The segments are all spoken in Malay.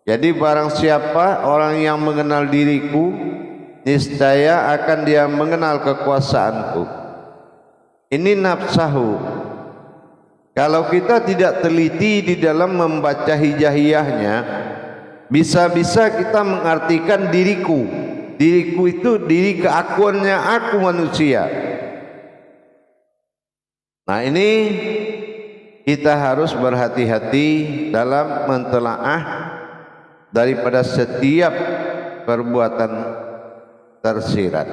Jadi barang siapa orang yang mengenal diriku, niscaya akan dia mengenal kekuasaanku. Ini nafsahu. Kalau kita tidak teliti di dalam membaca hijaiyahnya, bisa-bisa kita mengartikan diriku. Diriku itu diri keakuannya aku manusia. Nah, ini kita harus berhati-hati dalam mentelaah daripada setiap perbuatan tersirat.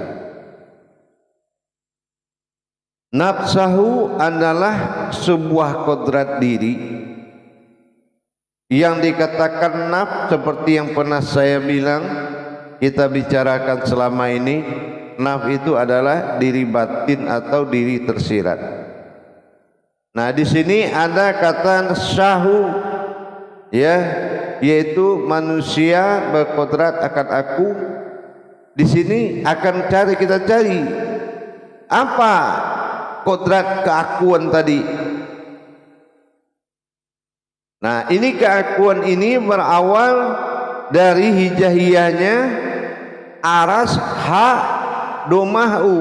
Nafsahu adalah sebuah kodrat diri yang dikatakan nafs, seperti yang pernah saya bilang, kita bicarakan selama ini. Nafs itu adalah diri batin atau diri tersirat. Nah, di sini ada kata syahu, ya, yaitu manusia berkodrat akan aku. Di sini akan kita cari apa kodrat keakuan tadi. Nah, ini keakuan ini berawal dari hijaiyahnya aras ha domahu.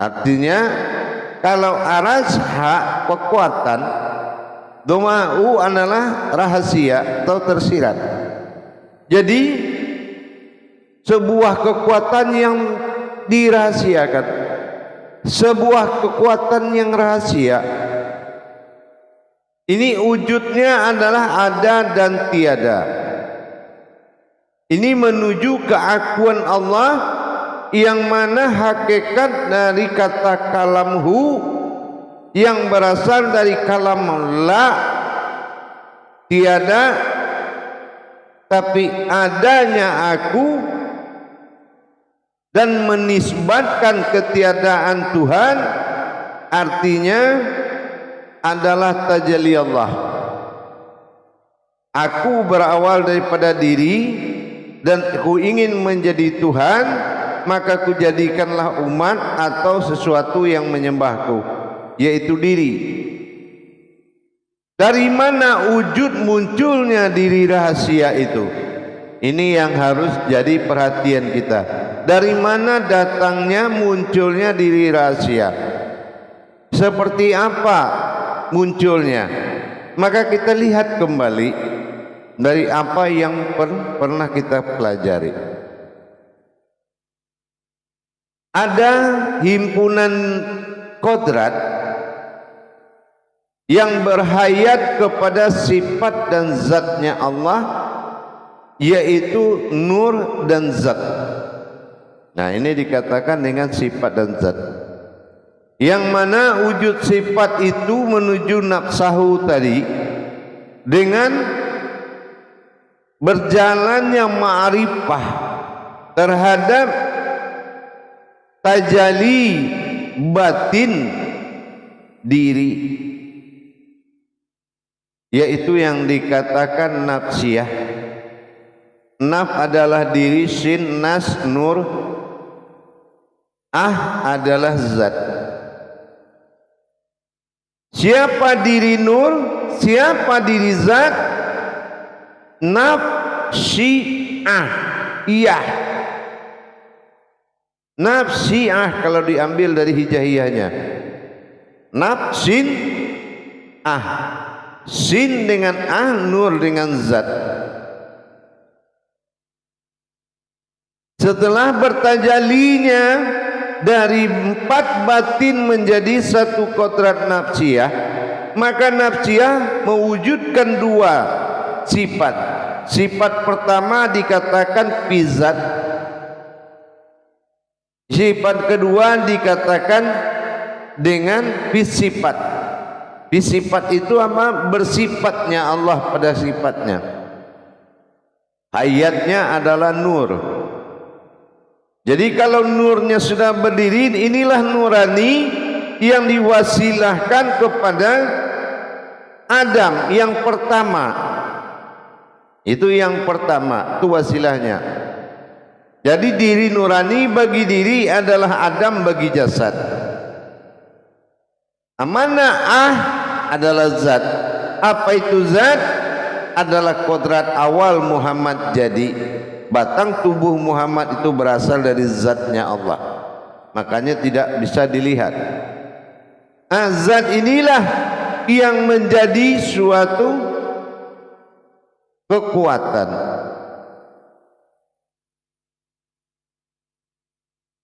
Artinya kalau aras ha kekuatan, domahu adalah rahasia atau tersirat. Jadi sebuah kekuatan yang dirahasiakan, sebuah kekuatan yang rahasia. Ini wujudnya adalah ada dan tiada. Ini menuju keakuan Allah yang mana hakikat dari kata kalamhu yang berasal dari kalam la, tiada, tapi adanya aku, dan menisbatkan ketiadaan Tuhan, artinya adalah tajalli Allah. Aku berawal daripada diri dan aku ingin menjadi Tuhan, maka ku jadikanlah umat atau sesuatu yang menyembahku, yaitu diri. Dari mana wujud munculnya diri rahasia itu? Ini yang harus jadi perhatian kita. Dari mana datangnya munculnya diri rahasia? Seperti apa munculnya? Maka kita lihat kembali dari apa yang pernah kita pelajari. Ada himpunan kodrat yang berhayat kepada sifat dan zatnya Allah, yaitu nur dan zat. Nah, ini dikatakan dengan sifat dan zat, yang mana wujud sifat itu menuju nafsahu tadi dengan berjalannya ma'rifah terhadap tajalli batin diri, yaitu yang dikatakan nafsiyah. Naf adalah diri, sin nas nur, adalah zat. Siapa diri nur, siapa diri zat? Nafsiyah, iya. Nafsiyah kalau diambil dari hijaiyahnya, nafsin sin dengan nur dengan zat. Setelah bertajalinya dari 4 batin menjadi satu kodrat nafsiyah, maka nafsiyah mewujudkan 2 sifat. Sifat pertama dikatakan fizat, sifat kedua dikatakan dengan fisifat. Fisifat itu apa? Bersifatnya Allah pada sifatnya. Hayatnya adalah nur. Jadi kalau nurnya sudah berdiri, inilah nurani yang diwasilahkan kepada Adam yang pertama. Itu yang pertama, itu wasilahnya. Jadi diri nurani bagi diri adalah Adam bagi jasad. Mana adalah zat. Apa itu zat? adalah kodrat awal Muhammad jadi. Batang tubuh Muhammad itu berasal dari zatnya Allah, makanya tidak bisa dilihat. Zat inilah yang menjadi suatu kekuatan.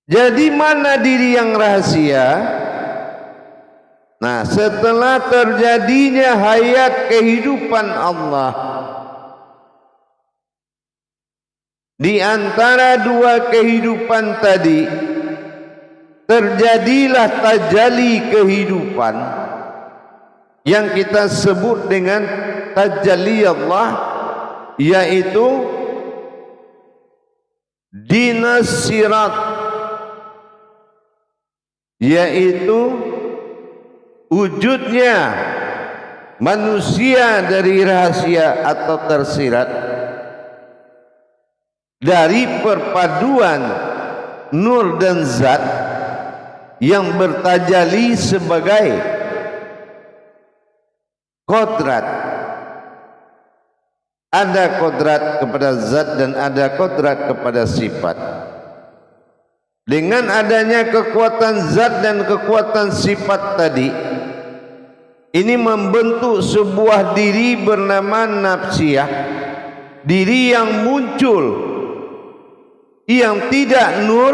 Jadi mana diri yang rahasia? Nah, setelah terjadinya hayat kehidupan Allah, di antara dua kehidupan tadi terjadilah tajalli kehidupan yang kita sebut dengan tajalli Allah, yaitu dinas sirat, yaitu wujudnya manusia dari rahasia atau tersirat dari perpaduan nur dan zat yang bertajalli sebagai kodrat. Ada kodrat kepada zat dan ada kodrat kepada sifat. Dengan adanya kekuatan zat dan kekuatan sifat tadi, ini membentuk sebuah diri bernama nafsiyah, diri yang muncul, yang tidak nur,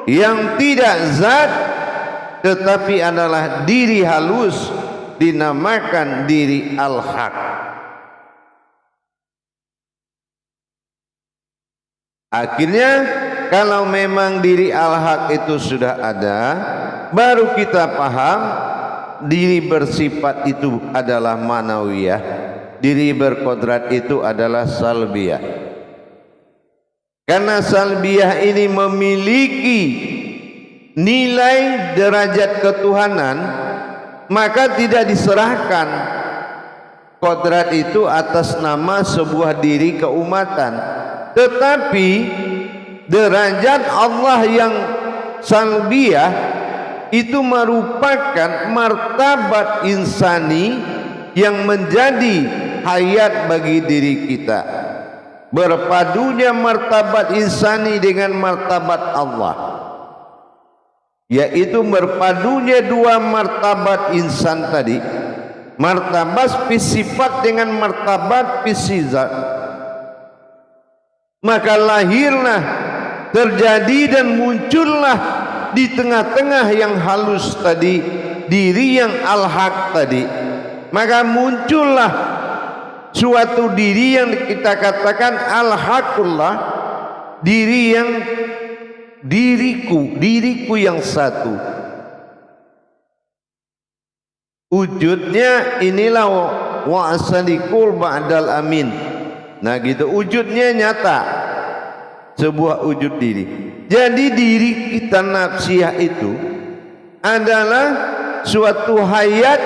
yang tidak zat, tetapi adalah diri halus, dinamakan diri al-haq. Akhirnya kalau memang diri al-haq itu sudah ada, baru kita paham diri bersifat itu adalah manawiyah, diri berkodrat itu adalah salbiyah. Karena salbiyah ini memiliki nilai derajat ketuhanan, maka tidak diserahkan kodrat itu atas nama sebuah diri keumatan, tetapi derajat Allah yang salbiyah itu merupakan martabat insani yang menjadi hayat bagi diri kita. Berpadunya martabat insani dengan martabat Allah, yaitu berpadunya dua martabat insan tadi, martabat sifat dengan martabat zat. Maka lahirlah, terjadi dan muncullah di tengah-tengah yang halus tadi, diri yang al-haq tadi. Maka muncullah suatu diri yang kita katakan al-haqullah, diri yang diriku yang satu. Wujudnya inilah wa asalikul ba'dal amin. Nah gitu, wujudnya nyata, sebuah wujud diri. Jadi diri kita nafsiyah itu adalah suatu hayat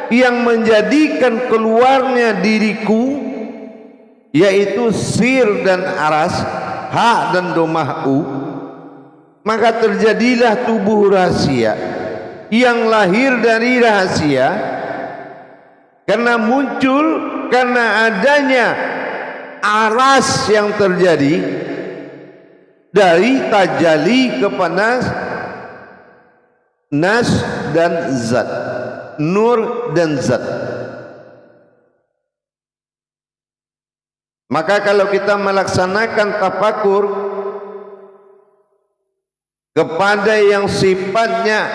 yang menjadikan keluarnya diriku, yaitu sir dan aras, ha dan domah u. Maka terjadilah tubuh rahasia yang lahir dari rahasia, karena muncul karena adanya aras yang terjadi dari tajalli kepada nas dan zat, nur dan zat. Maka kalau kita melaksanakan tafakur kepada yang sifatnya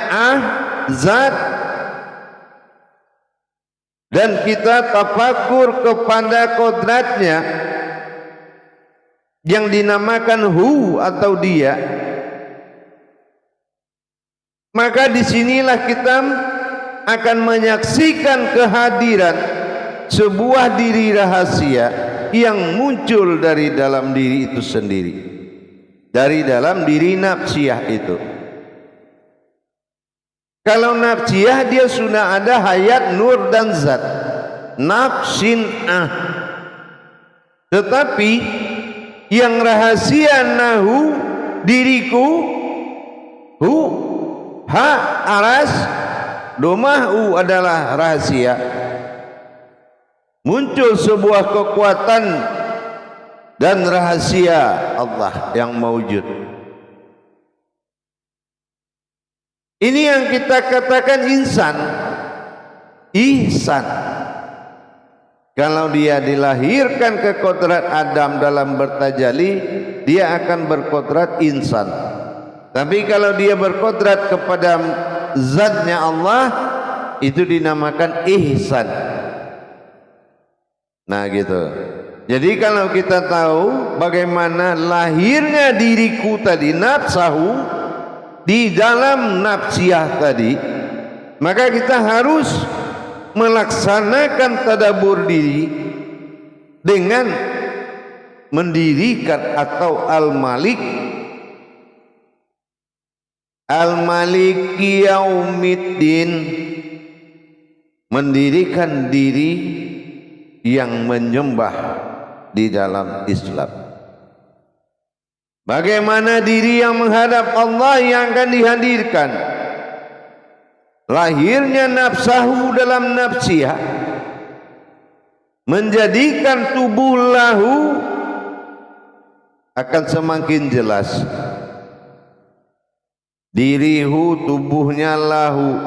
zat, dan kita tafakur kepada kodratnya yang dinamakan hu atau dia, maka disinilah kita akan menyaksikan kehadiran sebuah diri rahasia yang muncul dari dalam diri itu sendiri, dari dalam diri nafsiyah itu. Kalau nafsiyah dia sudah ada hayat nur dan zat, nafsin tetapi yang rahasia nahu, diriku, hu, ha, aras, domahu adalah rahasia. muncul sebuah kekuatan dan rahasia Allah yang maujud. Ini yang kita katakan insan, ihsan. Kalau dia dilahirkan ke kodrat Adam dalam bertajalli, dia akan berkodrat insan. Tapi kalau dia berkodrat kepada zatnya Allah, itu dinamakan ihsan. Nah gitu. Jadi kalau kita tahu bagaimana lahirnya diriku tadi, nafsahu, di dalam nafsiyah tadi, maka kita harus melaksanakan tadabbur diri dengan mendirikan atau al-malik, al-maliki yaumiddin, mendirikan diri yang menyembah di dalam Islam. Bagaimana diri yang menghadap Allah yang akan dihadirkan? Lahirnya nafsahu dalam nafsiyah menjadikan tubuh lahu akan semakin jelas. Dirihu, tubuhnya lahu.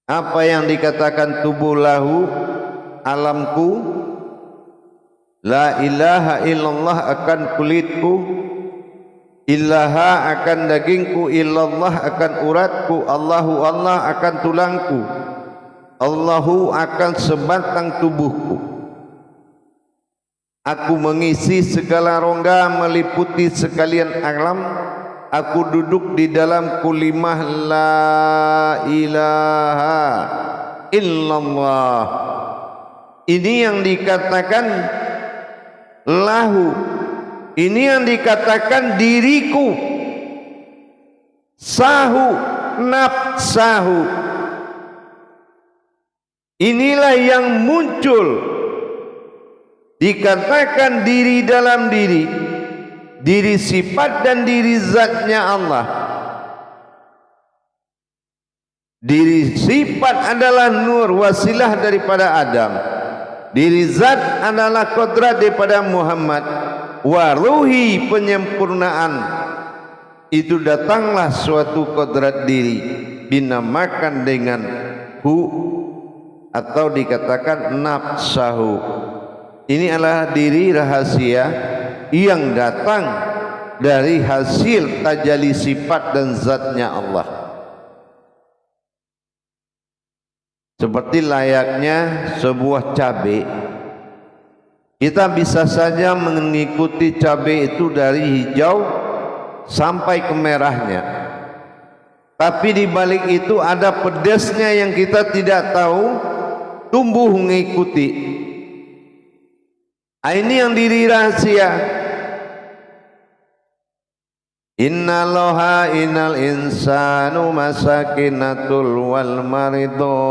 Apa yang dikatakan tubuh lahu? Alamku, la ilaha illallah akan kulitku, ilaha akan dagingku, illallah akan uratku, Allahu Allah akan tulangku, Allahu akan sebatang tubuhku. Aku mengisi segala rongga, meliputi sekalian alam. Aku duduk di dalam kulimah la ilaha illallah. Ini yang dikatakan lahu. Ini yang dikatakan diriku. Sahu, nafsahu. Inilah yang muncul. Dikatakan diri dalam diri. Diri sifat dan diri zatnya Allah. Diri sifat adalah nur, wasilah daripada Adam. Diri zat adalah kodrat daripada Muhammad. Waruhi, penyempurnaan. Itu datanglah suatu kodrat diri, dinamakan dengan hu, atau dikatakan nafsahu. Ini adalah diri rahasia yang datang dari hasil tajalli sifat dan zatnya Allah. Seperti layaknya sebuah cabai, kita bisa saja mengikuti cabai itu dari hijau sampai ke merahnya. Tapi di balik itu ada pedasnya yang kita tidak tahu, tumbuh mengikuti. Ini yang diri rahasia. Innallaha innal insanu masakinatul wal maridu.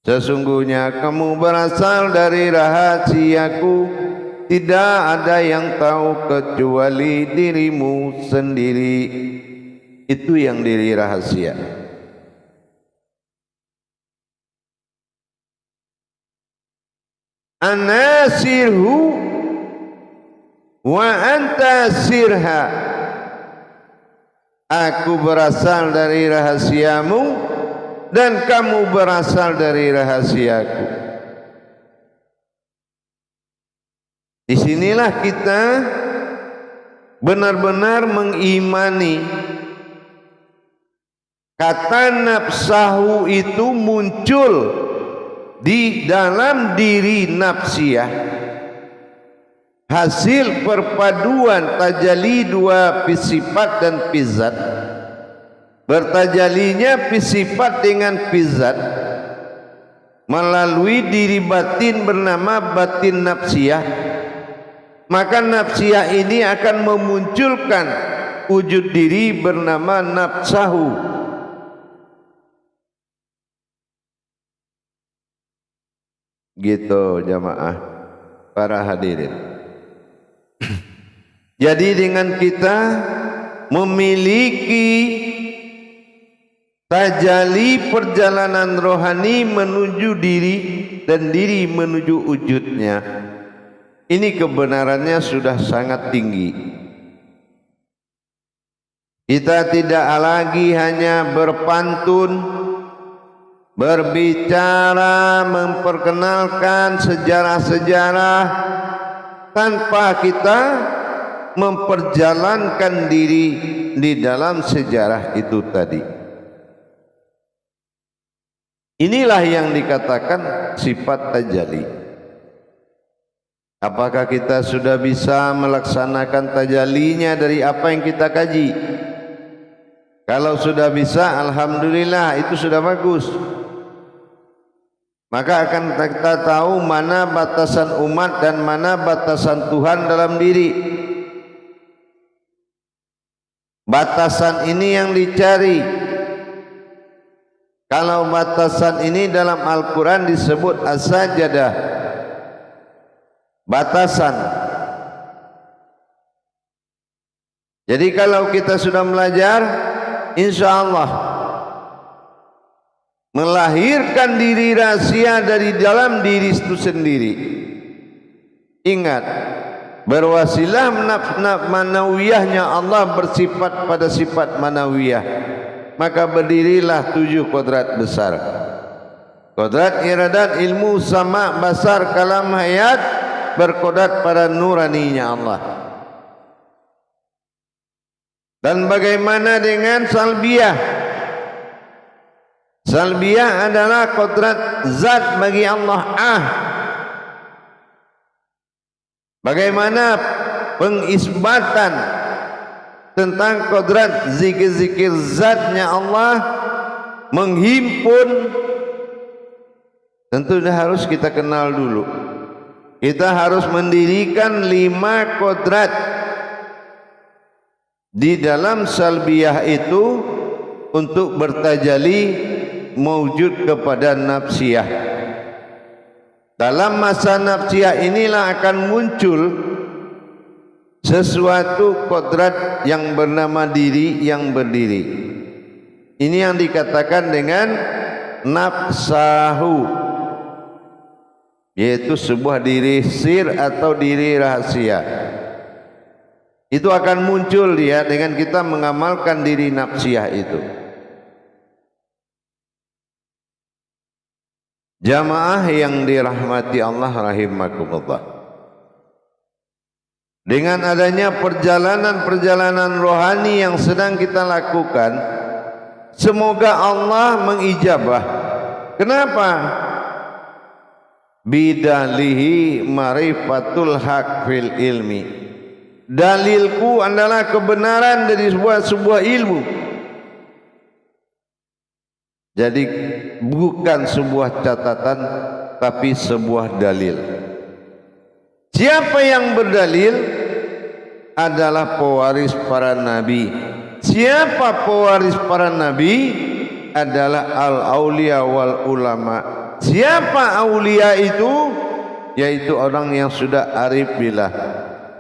Sesungguhnya kamu berasal dari rahasiaku, tidak ada yang tahu kecuali dirimu sendiri. Itu yang diri rahasia. Anasirhu wa anta sirha. Aku berasal dari rahasiamu dan kamu berasal dari rahasiaku. Disinilah kita benar-benar mengimani kata nafsahu itu muncul di dalam diri nafsiyah, hasil perpaduan tajalli dua fisifat dan fizat. Bertajalinya fisifat dengan fizat melalui diri batin bernama batin nafsiyah. Maka nafsiyah ini akan memunculkan wujud diri bernama nafsahu. Gitu jamaah para hadirin. Jadi dengan kita memiliki Tajalli perjalanan rohani menuju diri dan diri menuju wujudnya. Ini kebenarannya sudah sangat tinggi. Kita tidak lagi hanya berpantun, berbicara, memperkenalkan sejarah-sejarah tanpa kita memperjalankan diri di dalam sejarah itu tadi. Inilah yang dikatakan sifat tajalli. Apakah kita sudah bisa melaksanakan tajallinya dari apa yang kita kaji? Kalau sudah bisa, alhamdulillah, itu sudah bagus. Maka akan kita tahu mana batasan umat dan mana batasan Tuhan dalam diri. Batasan ini yang dicari. Kalau batasan ini dalam Al-Quran disebut as-sajadah, batasan. Jadi kalau kita sudah belajar, insya Allah melahirkan diri rahasia dari dalam diri itu sendiri. Ingat, berwasilah manawiyahnya Allah bersifat pada sifat manawiyah. Maka berdirilah 7 kodrat besar. Kodrat iradat, ilmu, sama, basar, kalam, hayat, berkodrat pada nuraninya Allah. Dan bagaimana dengan salbiyah? Salbiyah adalah kodrat zat bagi Allah. Bagaimana pengisbatan tentang kodrat zikir-zikir zatnya Allah menghimpun? Tentu harus kita kenal dulu. Kita harus mendirikan 5 kodrat di dalam salbiyah itu untuk bertajalli mewujud kepada nafsiyah. Dalam masa nafsiyah inilah akan muncul sesuatu kodrat yang bernama diri yang berdiri. Ini yang dikatakan dengan nafsahu, yaitu sebuah diri sir atau diri rahasia. Itu akan muncul dia dengan kita mengamalkan diri nafsiyah itu. Jamaah yang dirahmati Allah rahimakumullah. Dengan adanya perjalanan-perjalanan rohani yang sedang kita lakukan, semoga Allah mengijabah. Kenapa? Bidalihi marifatul haq fil ilmi. Dalilku adalah kebenaran dari sebuah ilmu. Jadi bukan sebuah catatan, tapi sebuah dalil. Siapa yang berdalil adalah pewaris para nabi. Siapa pewaris para nabi? Adalah al-aulia wal ulama. Siapa aulia itu? Yaitu orang yang sudah arif billah.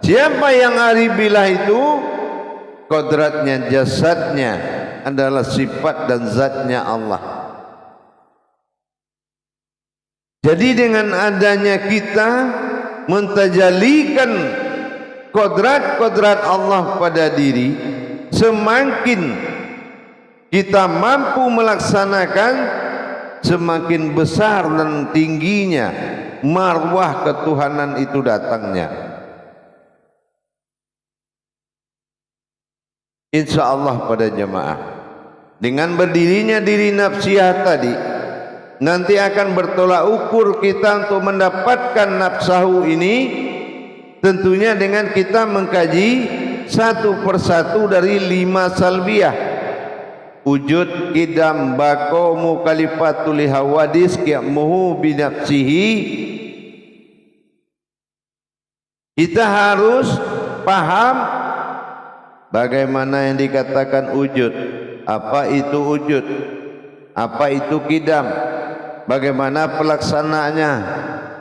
Siapa yang arif billah itu? Kodratnya, jasadnya adalah sifat dan zatnya Allah. Jadi dengan adanya kita mentajalikan kodrat-kodrat Allah pada diri, semakin kita mampu melaksanakan, semakin besar dan tingginya marwah ketuhanan itu datangnya. Insya Allah pada jemaah, dengan berdirinya diri nafsiyah tadi, nanti akan bertolak ukur kita untuk mendapatkan nafsahu ini, tentunya dengan kita mengkaji satu persatu dari 5 salbiyah. Wujud, kidam, bako, mukalifatul hawadis, qiyamuhu binafsihi. Kita harus paham bagaimana yang dikatakan wujud, apa itu wujud, apa itu kidam, bagaimana pelaksanaannya,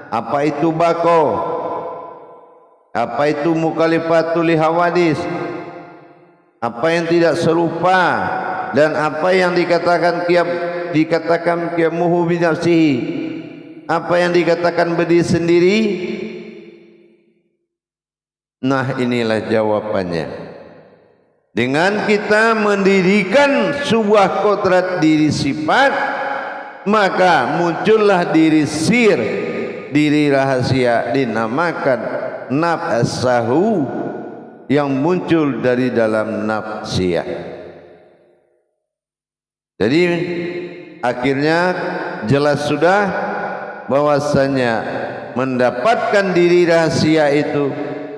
apa itu bako, apa itu mukhalifatul hawadis, apa yang tidak serupa dan apa yang dikatakan qiyamuhu bi nafsihi, apa yang dikatakan berdiri sendiri. Nah, inilah jawabannya. Dengan kita mendirikan sebuah kodrat diri sifat, maka muncullah diri sir, diri rahasia, dinamakan nafsahu, yang muncul dari dalam nafsiyah. Jadi akhirnya jelas sudah bahwasanya mendapatkan diri rahasia itu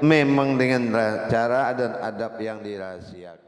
memang dengan cara dan adab yang dirahasiakan.